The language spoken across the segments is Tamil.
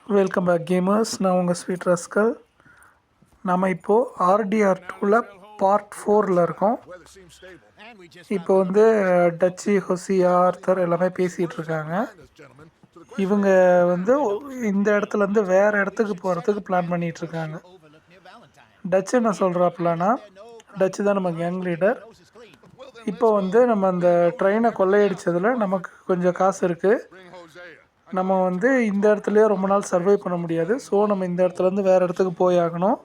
Welcome back gamers. நான் உங்கள் ஸ்வீட் ரஸ்கல். நம்ம இப்போது RDR 2ல் பார்ட் 4ல் இருக்கோம். இப்போ வந்து டச்சு, ஹொசியா, ஆர்த்தர் எல்லாமே பேசிகிட்டு இருக்காங்க. இவங்க வந்து இந்த இடத்துலேருந்து வேறு இடத்துக்கு போகிறதுக்கு பிளான் பண்ணிகிட்ருக்காங்க. டச்சு என்ன சொல்கிறாப்புலனா, டச்சு தான் நம்ம கேங் லீடர். இப்போ வந்து நம்ம அந்த ட்ரெயினை கொள்ளையடித்ததில் நமக்கு கொஞ்சம் காசு இருக்குது. நம்ம வந்து இந்த இடத்துலையே ரொம்ப நாள் சர்வை பண்ண முடியாது. ஸோ நம்ம இந்த இடத்துலேருந்து வேறு இடத்துக்கு போய் ஆகணும்.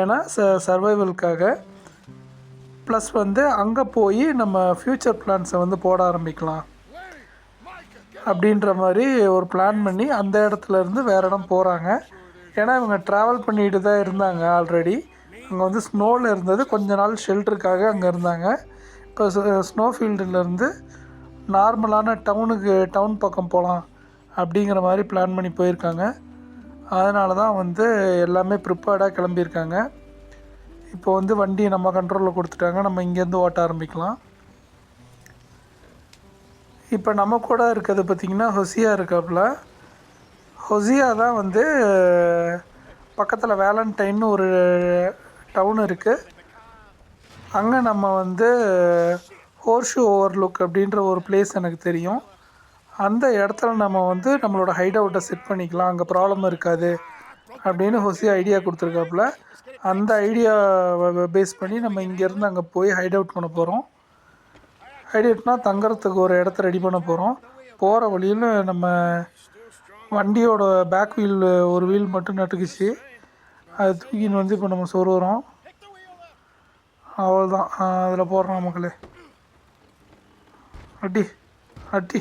ஏன்னா சர்வைவலுக்காக. ப்ளஸ் வந்து அங்கே போய் நம்ம ஃப்யூச்சர் பிளான்ஸை வந்து போட ஆரம்பிக்கலாம் அப்படின்ற மாதிரி ஒரு பிளான் பண்ணி அந்த இடத்துலேருந்து வேறு இடம் போகிறாங்க. ஏன்னா இவங்க ட்ராவல் பண்ணிட்டு தான் இருந்தாங்க ஆல்ரெடி. அங்கே வந்து ஸ்னோவில் இருந்தது, கொஞ்ச நாள் ஷெல்டருக்காக அங்கே இருந்தாங்க. இப்போ ஸ்னோ ஃபீல்டுலேருந்து நார்மலான டவுன் பக்கம் போகலாம் அப்படிங்கிற மாதிரி பிளான் பண்ணி போயிருக்காங்க. அதனால தான் வந்து எல்லாமே ப்ரிப்பேர்டாக கிளம்பியிருக்காங்க. இப்போ வந்து வண்டியை நம்ம கண்ட்ரோலில் கொடுத்துட்டாங்க. நம்ம இங்கேருந்து ஓட்ட ஆரம்பிக்கலாம். இப்போ நம்ம கூட இருக்கிறது பார்த்திங்கன்னா ஹொசியா இருக்காப்புல. ஹொசியா தான் வந்து பக்கத்தில் வேலண்டைன்னு ஒரு டவுன் இருக்குது. அங்கே நம்ம வந்து ஹோர்ஷூ ஓவர்லுக் அப்படின்ற ஒரு பிளேஸ் எனக்கு தெரியும். அந்த இடத்துல நம்ம வந்து நம்மளோட ஹைட் அவுட்டை செட் பண்ணிக்கலாம், அங்கே ப்ராப்ளம் இருக்காது அப்படின்னு ஹொசியா ஐடியா கொடுத்துருக்காப்புல. அந்த ஐடியாவை பேஸ் பண்ணி நம்ம இங்கேருந்து அங்கே போய் ஹைட் அவுட் பண்ண போகிறோம். ஹைட் அவுட்னால் தங்குறதுக்கு ஒரு இடத்த ரெடி பண்ண போகிறோம். போகிற வழியில் நம்ம வண்டியோட பேக் வீல் ஒரு வீல் மட்டும் நட்டுக்குச்சு. அது தூக்கின்னு வந்து இப்போ நம்ம சொருகிறோம். அவ்வளோதான், அதில் போடுறோம் மக்களே. அடி அடி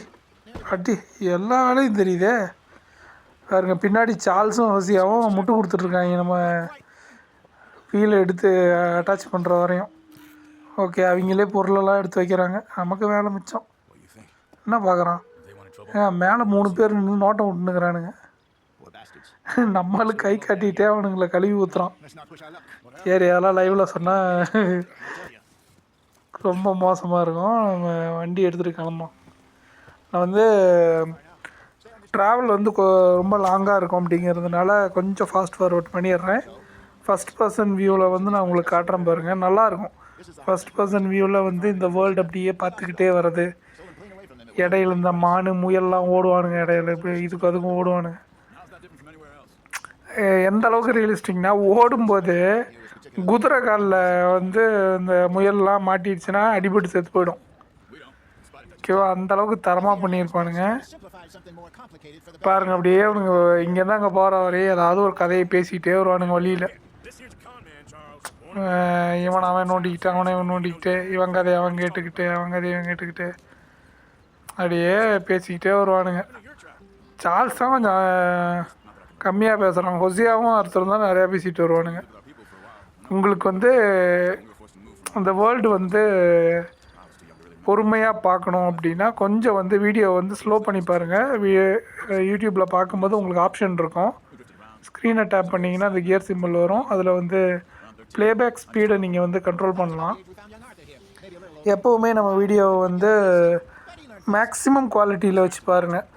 அடி, எல்லா வேலையும் தெரியுதே பாருங்க. பின்னாடி சார்ல்ஸும் ஹொசியாவும் முட்டு கொடுத்துட்ருக்காங்க நம்ம வீலை எடுத்து அட்டாச் பண்ணுற வரையும். ஓகே, அவங்களே பொருளெல்லாம் எடுத்து வைக்கிறாங்க. நமக்கு வேலை மிச்சம். என்ன பார்க்குறான்? மேலே 3 பேர் நின்று நோட்டம் விட்டுனுக்குறானுங்க. நம்மளுக்கு கை காட்டிகிட்டே அவனுங்களை கழுவி ஊற்றுறான். சரி, அதெல்லாம் லைவில் சொன்னால் ரொம்ப மோசமாக இருக்கும். நம்ம வண்டி எடுத்துகிட்டு கிளம்போம். நான் வந்து ட்ராவல் வந்து ரொம்ப லாங்காக இருக்கும் அப்படிங்கிறதுனால கொஞ்சம் ஃபாஸ்ட் ஃபார்வர்ட் பண்ணிடுறேன். ஃபஸ்ட் பர்சன் வியூவில் வந்து நான் உங்களுக்கு காட்டுறேன் பாருங்கள், நல்லாயிருக்கும். ஃபஸ்ட் பர்சன் வியூவில் வந்து இந்த வேர்ல்டு அப்படியே பார்த்துக்கிட்டே வர்றது. இடையில இந்த மானு முயல்லாம் ஓடுவானுங்க, இடையில இப்போ இதுக்கு அதுக்கும் ஓடுவானுங்க. எந்த அளவுக்கு ரியலிஸ்டிக்னா, ஓடும்போது குதிரை காலில் வந்து இந்த முயல்லாம் மாட்டிடுச்சுன்னா அடிபட்டு செத்து போயிடும். ஓகேவா? அந்தளவுக்கு தரமாக பண்ணியிருப்பானுங்க பாருங்கள். அப்படியே அவனுங்க இங்கேருந்து அங்கே போகிற வரையே ஏதாவது ஒரு கதையை பேசிக்கிட்டே வருவானுங்க வழியில். அவன் நோண்டிக்கிட்டு இவன் நோண்டிக்கிட்டு, இவன் கதையை அவன் கேட்டுக்கிட்டு, அவன் கதையை இவன் கேட்டுக்கிட்டு அப்படியே பேசிக்கிட்டே வருவானுங்க. சார்ல்ஸ் தான் கொஞ்சம் கம்மியாக பேசுகிறான். ஹொசியாவும் அர்த்தம் தான் நிறையா பேசிகிட்டு வருவானுங்க. உங்களுக்கு வந்து அந்த வேர்ல்டு வந்து பொறுமையாக பார்க்கணும் அப்படின்னா கொஞ்சம் வந்து வீடியோ வந்து ஸ்லோ பண்ணி பாருங்கள். யூடியூப்பில் பார்க்கும்போது உங்களுக்கு ஆப்ஷன் இருக்கும். ஸ்க்ரீனை டேப் பண்ணிங்கன்னா அந்த கியர் சிம்பிள் வரும். அதில் வந்து ப்ளேபேக் ஸ்பீடை நீங்கள் வந்து கண்ட்ரோல் பண்ணலாம். எப்போவுமே நம்ம வீடியோவை வந்து மேக்ஸிமம் குவாலிட்டியில் வச்சு பாருங்கள்.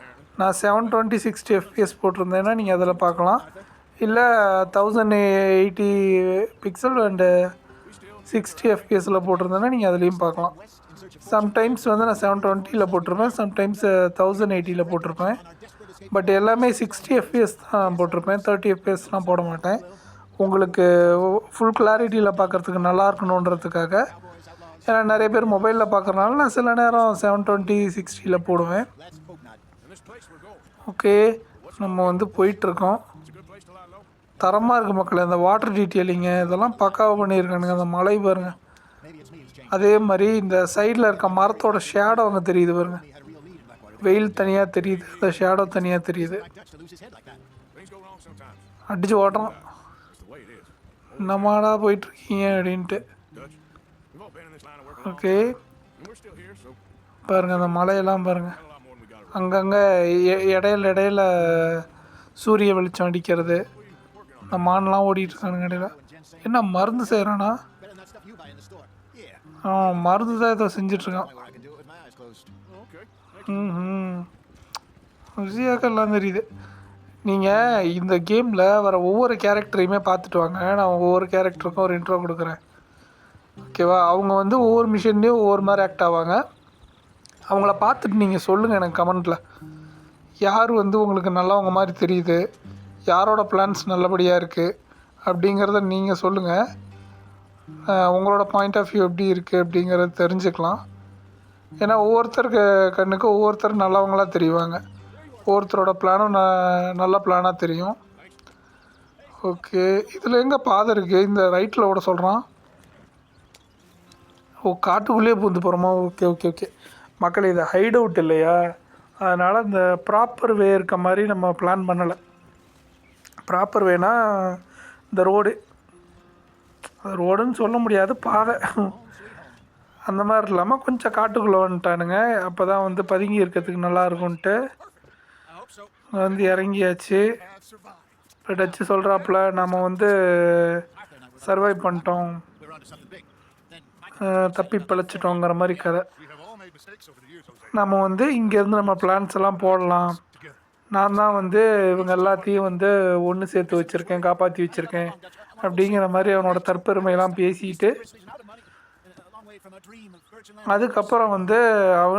நான் 720 FPS போட்டிருந்தேன்னா நீங்கள் அதில் பார்க்கலாம். இல்லை 1080 பிக்சல் அண்டு 60 FPSயில் போட்டிருந்தேன்னா நீங்கள் அதுலேயும் பார்க்கலாம். சம்டைம்ஸ் வந்து நான் 720 போட்டிருப்பேன், சம்டைம்ஸ் 1080 போட்டிருப்பேன். பட் எல்லாமே 60 FPS தான் போட்டிருப்பேன், 30 FPSலாம் போட மாட்டேன். உங்களுக்கு ஃபுல் கிளாரிட்டியில் பார்க்குறதுக்கு நல்லா இருக்கணுன்றதுக்காக. ஏன்னா நிறைய பேர் மொபைலில் பார்க்குறனால நான் சில நேரம் 720 60 போடுவேன். ஓகே, நம்ம வந்து போயிட்டுருக்கோம். தரமாக இருக்குது மக்கள். அந்த வாட்டர் டீட்டெயிலிங்கு இதெல்லாம் பக்காவாக பண்ணியிருக்கானுங்க. அந்த மலை பாருங்கள். அதே மாதிரி இந்த சைடில் இருக்க மரத்தோட ஷேடோ அங்கே தெரியுது பாருங்கள். வெயில் தனியாக தெரியுது, அந்த ஷேடோ தனியாக தெரியுது. அடித்து ஓட்டுறோம். நம்மடா போயிட்டுருக்கீங்க அப்படின்ட்டு. ஓகே, பாருங்கள் அந்த மலையெல்லாம் பாருங்கள். அங்கங்கே இடையில சூரிய வெளிச்சம் அடிக்கிறது. இந்த மான்லாம் ஓடிட்டுருக்கானுங்க இடையில. என்ன மருந்து செய்கிறானா? மருந்து தான் ஏதோ செஞ்சிட்ருக்கான். ருசியாக்கெல்லாம் தெரியுது. நீங்கள் இந்த கேமில் வர ஒவ்வொரு கேரக்டரையுமே பார்த்துட்டு வாங்க. நான் ஒவ்வொரு கேரக்டருக்கும் ஒரு இன்ட்ரோ கொடுக்குறேன். ஓகேவா? அவங்க வந்து ஒவ்வொரு மிஷன்லேயும் ஒவ்வொரு மாதிரி ஆக்ட் ஆவாங்க. அவங்கள பார்த்துட்டு நீங்கள் சொல்லுங்கள் எனக்கு கமெண்ட்டில். யார் வந்து உங்களுக்கு நல்லவங்க மாதிரி தெரியுது, யாரோட பிளான்ஸ் நல்லபடியாக இருக்குது அப்படிங்கிறத நீங்கள் சொல்லுங்கள். உங்களோட பாயிண்ட் ஆஃப் வியூ எப்படி இருக்குது அப்படிங்கிறத தெரிஞ்சுக்கலாம். ஏன்னா ஒவ்வொருத்தருக்கு கண்ணுக்கு ஒவ்வொருத்தர் நல்லவங்களாக தெரிவாங்க. ஒவ்வொருத்தரோட பிளானும் நல்ல பிளானாக தெரியும். ஓகே, இதில் எங்கே பாதை இருக்குது? இந்த ரைட்டில் ஓட சொல்கிறான். காட்டுக்குள்ளேயே பூந்து போகிறோமா? ஓகே ஓகே ஓகே மக்கள், இது ஹைட் அவுட் இல்லையா, அதனால் இந்த ப்ராப்பர் வே இருக்க மாதிரி நம்ம பிளான் பண்ணலை. ப்ராப்பர் வேனா இந்த ரோடுன்னு சொல்ல முடியாது, பாதை அந்த மாதிரி இல்லாமல் கொஞ்சம் காட்டுக்குள்ளே வந்துட்டானுங்க. அப்போ தான் வந்து பதுங்கி இருக்கிறதுக்கு நல்லா இருக்கும்ன்ட்டு வந்து இறங்கியாச்சு. இப்போ டச்சு சொல்கிறாப்புல நம்ம வந்து சர்வை பண்ணிட்டோம், தப்பி பிழைச்சிட்டோங்கிற மாதிரி கதை. நம்ம வந்து இங்கேருந்து நம்ம பிளான்ஸ் எல்லாம் போடலாம். நான் தான் வந்து இவங்க எல்லாத்தையும் வந்து ஒன்று சேர்த்து வச்சுருக்கேன், காப்பாற்றி வச்சுருக்கேன் அப்படிங்கிற மாதிரி அவனோட தற்பெருமையெல்லாம் பேசிட்டு அதுக்கப்புறம் வந்து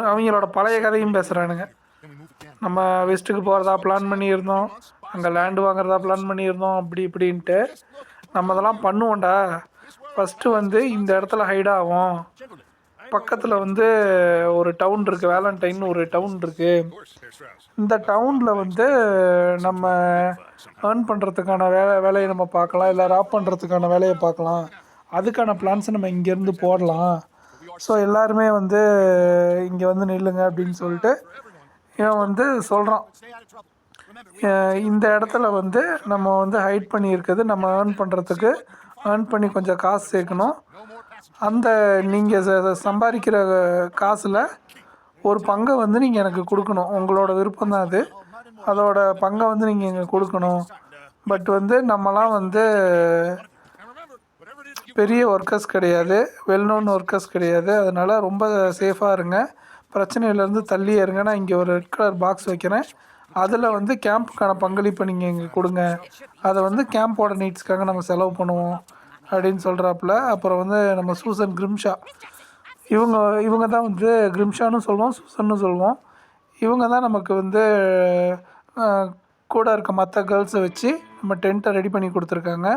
அவங்களோட பழைய கதையும் பேசுகிறானுங்க. நம்ம வெஸ்ட்டுக்கு போகிறதா பிளான் பண்ணியிருந்தோம், அங்கே லேண்டு வாங்குறதா பிளான் பண்ணியிருந்தோம், அப்படி இப்படின்ட்டு. நம்ம அதெல்லாம் பண்ணுவோண்டா. ஃபஸ்ட்டு வந்து இந்த இடத்துல ஹைட் ஆகும். பக்கத்தில் வந்து ஒரு டவுன் இருக்குது, வேலண்டைன்னு ஒரு டவுன் இருக்குது. இந்த டவுனில் வந்து நம்ம ஏர்ன் பண்ணுறதுக்கான வேலையை நம்ம பார்க்கலாம், இல்லை ராப் பண்ணுறதுக்கான வேலையை பார்க்கலாம். அதுக்கான பிளான்ஸை நம்ம இங்கேருந்து போடலாம். ஸோ எல்லாருமே வந்து இங்கே வந்து நில்லுங்க அப்படின்னு சொல்லிட்டு இவன் வந்து சொல்கிறான். இந்த இடத்துல வந்து நம்ம வந்து ஹைட் பண்ணியிருக்குது, நம்ம ஏர்ன் பண்ணுறதுக்கு ஏர்ன் பண்ணி கொஞ்சம் காசு சேர்க்கணும். அந்த நீங்கள் சம்பாதிக்கிற காசில் ஒரு பங்கை வந்து நீங்கள் எனக்கு கொடுக்கணும். உங்களோட விருப்பம் தான் அது. அதோட பங்கை வந்து நீங்கள் எங்களுக்கு கொடுக்கணும். பட் வந்து நம்மலாம் வந்து பெரிய ஒர்க்கர்ஸ் கிடையாது, வெல் நோன் ஒர்க்கர்ஸ் கிடையாது. அதனால் ரொம்ப சேஃபாக இருங்க, பிரச்சனையிலேருந்து தள்ளி இருங்க. நான் இங்கே ஒரு ரெட் கலர் பாக்ஸ் வைக்கிறேன், அதில் வந்து கேம்புக்கான பங்களிப்பை நீங்கள் எங்களுக்கு கொடுங்க. அதை வந்து கேம்போட நீட்ஸ்க்காக நம்ம செலவு பண்ணுவோம் அப்படின்னு சொல்கிறாப்புல. அப்புறம் வந்து நம்ம சூசன் கிரிம்ஷா, இவங்க தான் வந்து கிரிம்ஷான்னு சொல்லுவோம், சூசன்னு சொல்லுவோம். இவங்க தான் நமக்கு வந்து கூட இருக்க மற்ற கேர்ள்ஸை வச்சு நம்ம டென்ட்டை ரெடி பண்ணி கொடுத்துருக்காங்க.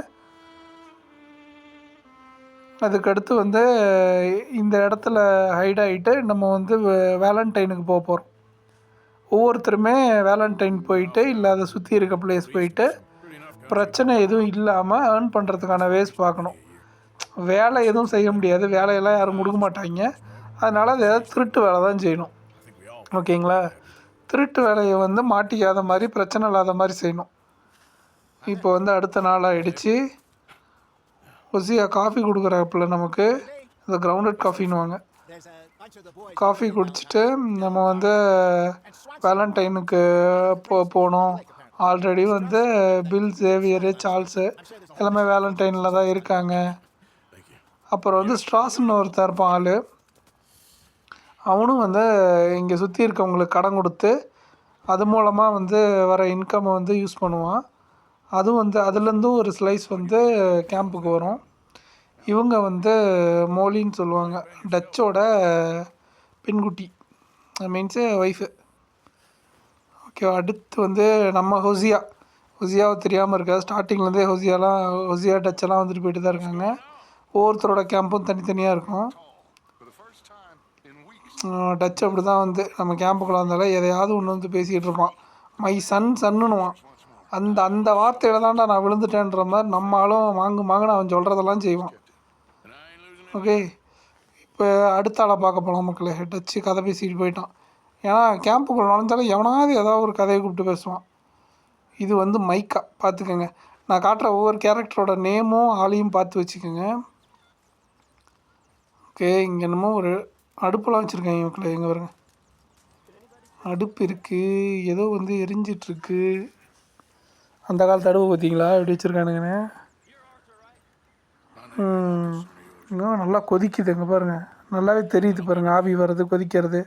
அதுக்கடுத்து வந்து இந்த இடத்துல ஹைட் ஆகிட்டு நம்ம வந்து வேலண்டைனுக்கு போக போகிறோம். ஒவ்வொருத்தருமே வேலண்டைன் போயிட்டு இல்லை அதை சுற்றி இருக்க பிளேஸ் போயிட்டு பிரச்சனை எதுவும் இல்லாமல் ஏர்ன் பண்ணுறதுக்கான வேஸ் பார்க்கணும். வேலை எதுவும் செய்ய முடியாது, வேலையெல்லாம் யாரும் கொடுக்க மாட்டாங்க. அதனால் அது ஏதாவது திருட்டு வேலை தான் செய்யணும். ஓகேங்களா? திருட்டு வேலையை வந்து மாட்டிக்காத மாதிரி, பிரச்சனை இல்லாத மாதிரி செய்யணும். இப்போ வந்து அடுத்த நாள் ஆகிடுச்சு. ஒசியா காஃபி கொடுக்குறாப்புல நமக்கு, இந்த கிரவுண்டட் காஃபின்னுவாங்க. காஃபி குடிச்சிட்டு நம்ம வந்து வேலண்டைனுக்கு போனோம். ஆல்ரெடி வந்து பில், சேவியரு, சார்ல்ஸு எல்லாமே வேலண்டைனில் தான் இருக்காங்க. அப்புறம் வந்து ஸ்ட்ராஸ்ன்னு ஒருத்தர் இருப்பான் ஆள், அவனும் வந்து இங்கே சுற்றி இருக்கவங்களுக்கு கடன் கொடுத்து அது மூலமாக வந்து வர இன்கம்மை வந்து யூஸ் பண்ணுவான். அதுவும் வந்து அதுலேருந்தும் ஒரு ஸ்லைஸ் வந்து கேம்புக்கு வரும். இவங்க வந்து மோலின்னு சொல்லுவாங்க, டச்சோட பெண்குட்டி, மீன்ஸு ஒய்ஃபு. ஓகே, அடுத்து வந்து நம்ம ஹொசியாவை தெரியாமல் இருக்காது. ஸ்டார்டிங்லேருந்தே ஹொசியா டச்செல்லாம் வந்துட்டு போயிட்டு தான் இருக்காங்க. ஒவ்வொருத்தரோட கேம்பும் தனித்தனியாக இருக்கும். டச் அப்படி தான் வந்து நம்ம கேம்புக்குள்ளே வந்தாலே எதையாவது ஒன்று வந்து பேசிக்கிட்டு இருப்பான். மை சன்னுவான். அந்த வார்த்தையில் தான்டா நான் விழுந்துட்டேன்ற மாதிரி நம்மளும் மாங்குன்னு அவன் சொல்கிறதெல்லாம் செய்வான். ஓகே, இப்போ அடுத்த ஆளை பார்க்க போகலாம் மக்களே. டச்சு கதை பேசிக்கிட்டு போயிட்டான். ஏன்னா கேம்புக்குள்ளே நுழைஞ்சாலும் எவனாவது ஏதாவது ஒரு கதையை கூப்பிட்டு பேசுவான். இது வந்து மைக்கா, பார்த்துக்கோங்க. நான் காட்டுற ஒவ்வொரு கேரக்டரோட நேமும் ஆளையும் பார்த்து வச்சுக்கோங்க. ஓகே, இங்கே என்னமோ ஒரு அடுப்பெலாம் வச்சுருக்காங்க மக்களே. எங்கே வருங்க, அடுப்பு இருக்குது, ஏதோ வந்து எரிஞ்சிட்ருக்கு. அந்த காலத்து அடுப்பு பார்த்தீங்களா எப்படி வச்சுருக்கானுங்கன்னு. இன்னும் நல்லா கொதிக்குது, எங்கே பாருங்கள், நல்லாவே தெரியுது பாருங்கள், ஆவி வர்றது, கொதிக்கிறது.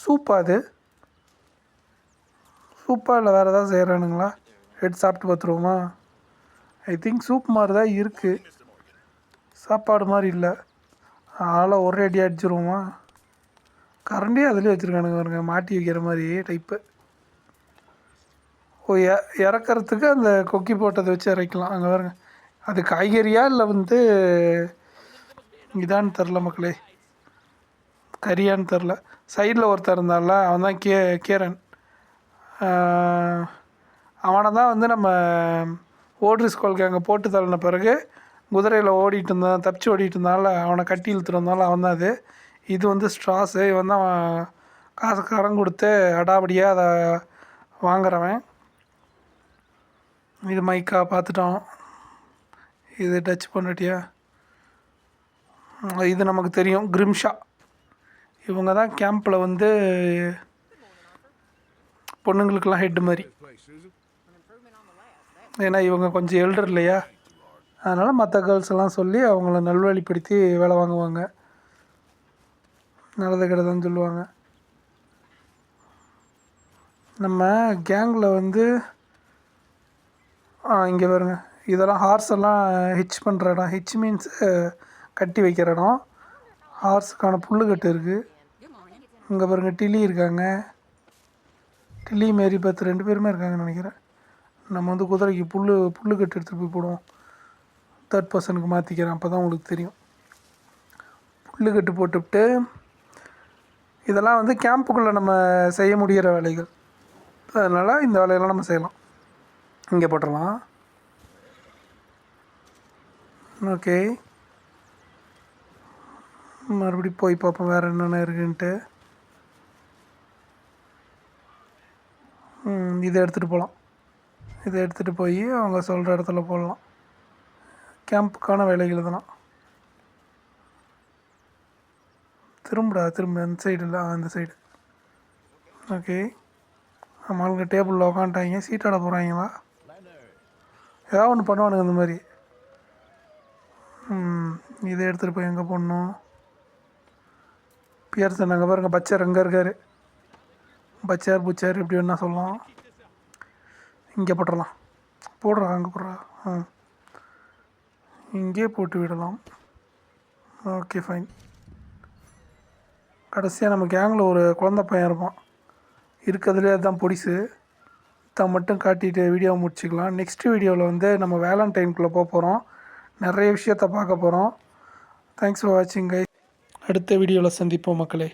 சூப்பா அது, சூப்பாக இல்லை வேறு ஏதாவது செய்கிறானுங்களா? எடுத்து சாப்பிட்டு பார்த்துருவோமா? ஐ திங்க் சூப் மாதிரி தான் இருக்குது, சாப்பாடு மாதிரி இல்லை. ஆளை ஒரே அடி அடிச்சிருவோமா? கரண்டியே அதுலேயே வச்சுருக்கானுங்க பாருங்க, மாட்டி வைக்கிற மாதிரி டைப்பு. ஓ, இறக்கிறதுக்கு அந்த கொக்கி போட்டதை வச்சு இறக்கலாம். அங்கே பாருங்க, அது காய்கறியா இல்லை வந்து இதான்னு தெரில மக்களே, கறியான்னு தெரில. சைடில் ஒருத்தர் இருந்தால அவன் தான் கீரன். அவனை தான் வந்து நம்ம ஓட்ரி ஸ்கோலுக்கு அங்கே போட்டு தள்ளின பிறகு குதிரையில் ஓடிட்டு இருந்தான், தப்பிச்சு ஓடிட்டு இருந்தால அவனை கட்டி இழுத்துட்டு வந்தாலும் அவன் தான் அது. இது வந்து ஸ்ட்ராஸு. இவன் தான் காசு கடன் கொடுத்து அடாபடியாக அதை வாங்குறவன். இது மைக்கா பார்த்துட்டோம். இது டச் பண்ணிட்டியா? இது நமக்கு தெரியும், கிரிம்ஷா. இவங்க தான் கேம்பில் வந்து பொண்ணுங்களுக்கெல்லாம் ஹெட்டு மாதிரி. ஏன்னா இவங்க கொஞ்சம் எல்டர் இல்லையா, அதனால் மற்ற கேர்ள்ஸ் எல்லாம் சொல்லி அவங்கள நல்வழிப்படுத்தி வேலை வாங்குவாங்க, நல்லது கெட்டதுன்னு சொல்லுவாங்க. நம்ம கேங்கில் வந்து இங்கே பாருங்க, இதெல்லாம் ஹார்ஸ் எல்லாம் ஹிச் பண்ணுற இடம். ஹிச் மீன்ஸ் கட்டி வைக்கிற இடம். ஹார்ஸுக்கான புல்லுக்கட்டு இருக்குது. இங்கே பாருங்கள், டில்லி இருக்காங்க. டில்லி மேரி பத்து 2 பேருமே இருக்காங்கன்னு நினைக்கிறேன். நம்ம வந்து குதிரைக்கு புல்லுக்கட்டு எடுத்துகிட்டு போய் போடுவோம். 3rd பர்சனுக்கு மாற்றிக்கிறேன், அப்போ தான் உங்களுக்கு தெரியும். புல்லுக்கட்டு போட்டுவிட்டு இதெல்லாம் வந்து கேம்புக்குள்ளே நம்ம செய்ய முடிகிற வேலைகள், அதனால் இந்த வேலையெல்லாம் நம்ம செய்யலாம். இங்கே போட்டுடலாம். ஓகே, மறுபடி போய் பார்ப்போம் வேறு என்னென்ன இருக்குன்ட்டு. இதை எடுத்துகிட்டு போகலாம். இதை எடுத்துகிட்டு போய் அவங்க சொல்கிற இடத்துல போடலாம். கேம்புக்கான வேலைகள் இதெல்லாம். திரும்ப அந்த சைடு இல்லை, அந்த சைடு. ஓகே, நம்மளுங்க டேபிளில் உக்காண்டாங்க, சீட்டாட போகிறாங்களா? ஏதாவது ஒன்று பண்ணுவானுங்க இந்த மாதிரி. இதை எடுத்துகிட்டு போய் எங்கே போடணும்? பியர்சன் அங்கே பாருங்கள், பச்சர் அங்கே இருக்கார். பச்சர் புச்சர் இப்படி வேணா சொல்லலாம். இங்கே போட்டுடலாம். போடுறா, அங்கே போடுறா. இங்கே போட்டு விடலாம். Okay fine. கடைசியாக நம்ம கேங்கில் ஒரு குழந்த பையன் இருப்பான், இருக்கிறதுலே அதுதான் பொடிசு. தான் மட்டும் காட்டிட்டு வீடியோ முடிச்சுக்கலாம். நெக்ஸ்ட் வீடியோவில் வந்து நம்ம வேலண்டைனுக்குள்ளே போகிறோம், நிறைய விஷயத்தை பார்க்க போகிறோம். தேங்க்ஸ் ஃபார் வாட்சிங் கைஸ். அடுத்த வீடியோவில் சந்திப்போம் மக்களே.